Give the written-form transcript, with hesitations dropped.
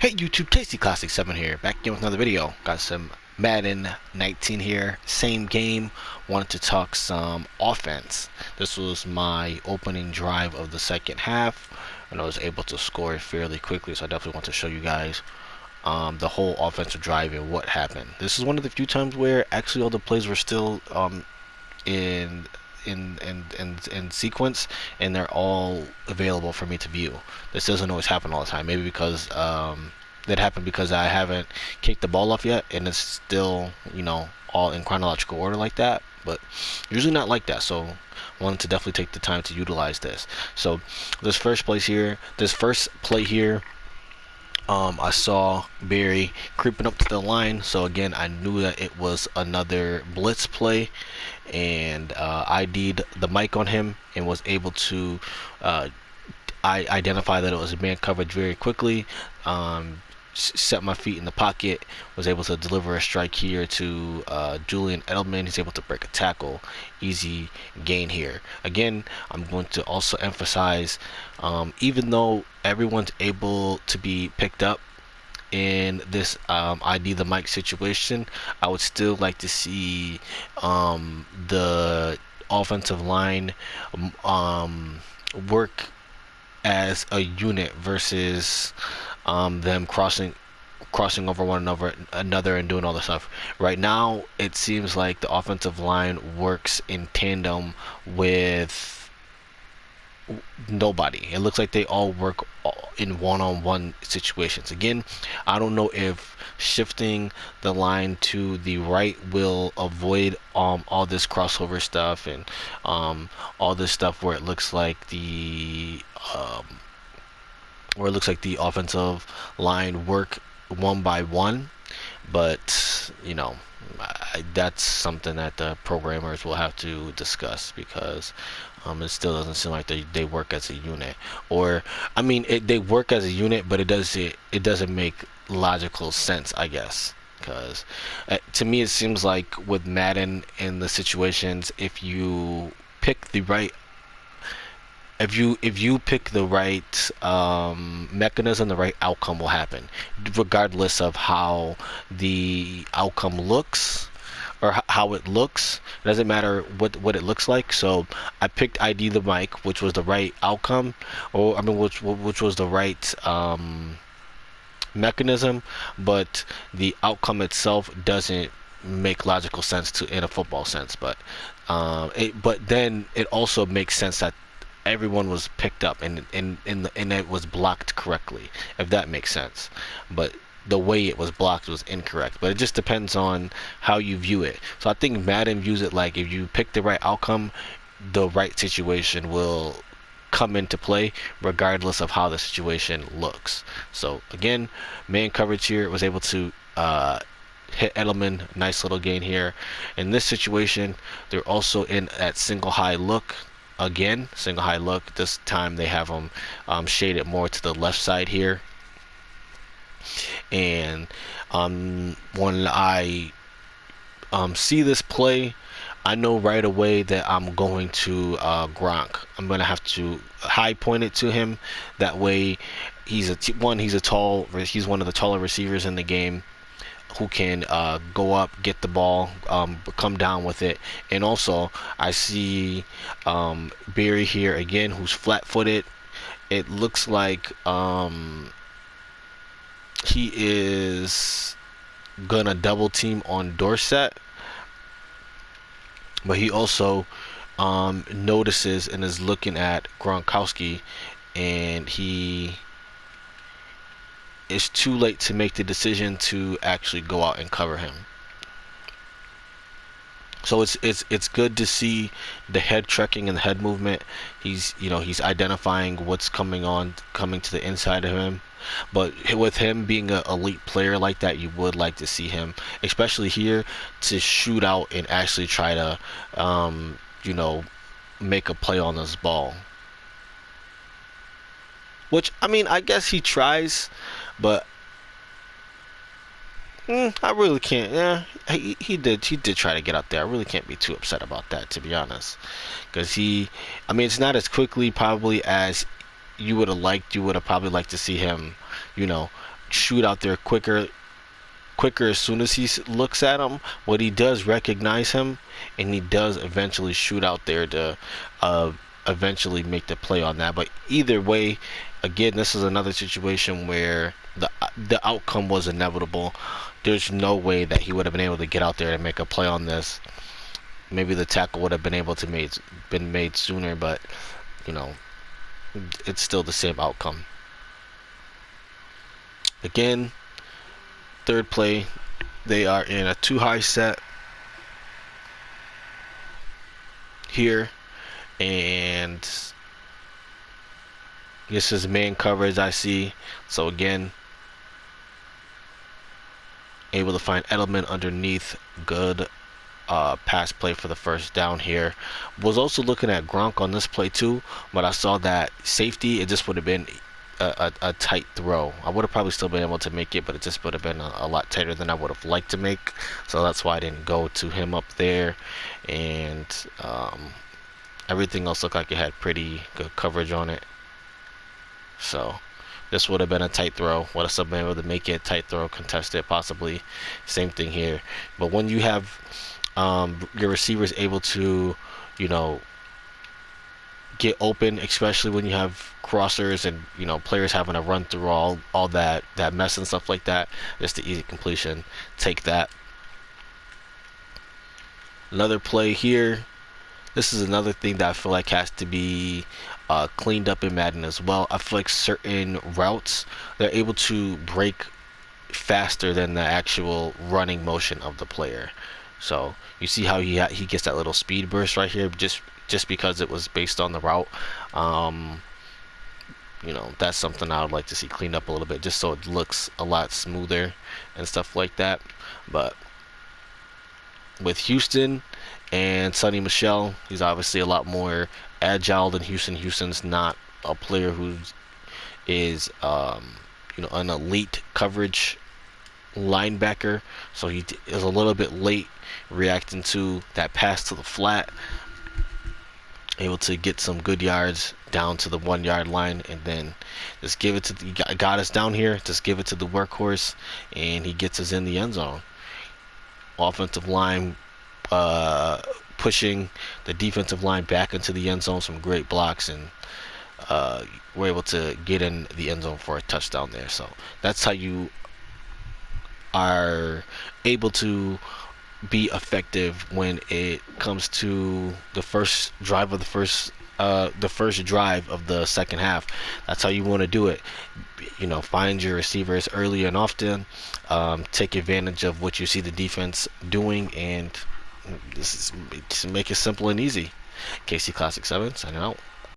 Hey YouTube, Tasty Classic 7 here, back again with another video. Got some Madden 19 here, same game. Wanted to talk some offense. This was my opening drive of the second half, and I was able to score it fairly quickly, so I definitely want to show you guys the whole offensive drive and what happened. This is one of the few times where actually all the plays were still in in sequence, and they're all available for me to view. This doesn't always happen all the time, maybe because that happened because I haven't kicked the ball off yet and it's still, all in chronological order like that, but usually not like that. So I wanted to definitely take the time to utilize this. So this first play here, I saw Barry creeping up to the line, so again I knew that it was another blitz play, and I ID'd the mic on him and was able to I identified that it was man coverage very quickly. Set my feet in the pocket, was able to deliver a strike here to Julian Edelman. He's able to break a tackle, easy gain here. Again, I'm going to also emphasize, even though everyone's able to be picked up in this ID the mic situation, I would still like to see the offensive line work as a unit versus them crossing over one another and doing all this stuff. Right now, it seems like the offensive line works in tandem with nobody. It looks like they all work in one-on-one situations. Again, I don't know if shifting the line to the right will avoid all this crossover stuff and all this stuff where it looks like the offensive line work one by one, but that's something that the programmers will have to discuss, because it still doesn't seem like they work as a unit. Or I mean, they work as a unit, but it doesn't make logical sense, I guess, because to me it seems like with Madden in the situations, pick the right if you pick the right mechanism, the right outcome will happen, regardless of how the outcome looks or how it looks. It doesn't matter what it looks like. So I picked ID the mic, which was the right outcome, or I mean, which was the right mechanism, but the outcome itself doesn't make logical sense in a football sense. But but then it also makes sense that everyone was picked up and it was blocked correctly, if that makes sense. But the way it was blocked was incorrect. But it just depends on how you view it. So I think Madden views it like, if you pick the right outcome, the right situation will come into play regardless of how the situation looks. So again, man coverage here, was able to hit Edelman. Nice little gain here. In this situation, they're also in that single high look. Again, single high look. This time they have them shaded more to the left side here. And when I see this play, I know right away that I'm going to Gronk. I'm going to have to high point it to him. That way, he's one of the taller receivers in the game, who can go up, get the ball, come down with it. And also, I see Barry here again, who's flat-footed. It looks like he is gonna double team on Dorsett, but he also notices and is looking at Gronkowski, and it's too late to make the decision to actually go out and cover him. So it's good to see the head trekking and the head movement. He's identifying what's coming to the inside of him. But with him being an elite player like that, you would like to see him, especially here, to shoot out and actually try to make a play on this ball. Which, I mean, I guess he tries, but I really can't. Yeah, he did try to get out there. I really can't be too upset about that, to be honest, because I mean, it's not as quickly probably as you would have liked. You would have probably liked to see him, shoot out there quicker as soon as he looks at him, but he does recognize him, and he does eventually shoot out there to eventually make the play on that. But either way, again, this is another situation where the outcome was inevitable. There's no way that he would have been able to get out there and make a play on this. Maybe the tackle would have been able to been made sooner, but you know, it's still the same outcome. Again, third play, they are in a too high set here, and this is man coverage I see. So again, able to find Edelman underneath. Good pass play for the first down here. Was also looking at Gronk on this play too, but I saw that safety, it just would have been a tight throw. I would have probably still been able to make it, but it just would have been a lot tighter than I would have liked to make. So that's why I didn't go to him up there. And everything else looked like it had pretty good coverage on it. So this would have been a tight throw. Would have still been able to make it, tight throw, contested, possibly. Same thing here. But when you have your receivers able to, you know, get open, especially when you have crossers and, you know, players having to run through all that mess and stuff like that, just the easy completion. Take that. Another play here. This is another thing that I feel like has to be cleaned up in Madden as well. I feel like certain routes, they're able to break faster than the actual running motion of the player. So you see how he gets that little speed burst right here, just because it was based on the route. You know, that's something I would like to see cleaned up a little bit, just so it looks a lot smoother and stuff like that. But with Houston and Sonny Michel, he's obviously a lot more agile than Houston. Houston's not a player who is you know, an elite coverage linebacker, so he is a little bit late reacting to that pass to the flat, able to get some good yards down to the 1 yard line, and then just give it to the, got us down here, just give it to the workhorse, and he gets us in the end zone. Offensive line pushing the defensive line back into the end zone, some great blocks, and we're able to get in the end zone for a touchdown there. So that's how you are able to be effective when it comes to the first drive of the first drive of the second half. That's how you want to do it. You know, find your receivers early and often, take advantage of what you see the defense doing, and this is, just make it simple and easy. KC Classic 7 signing out.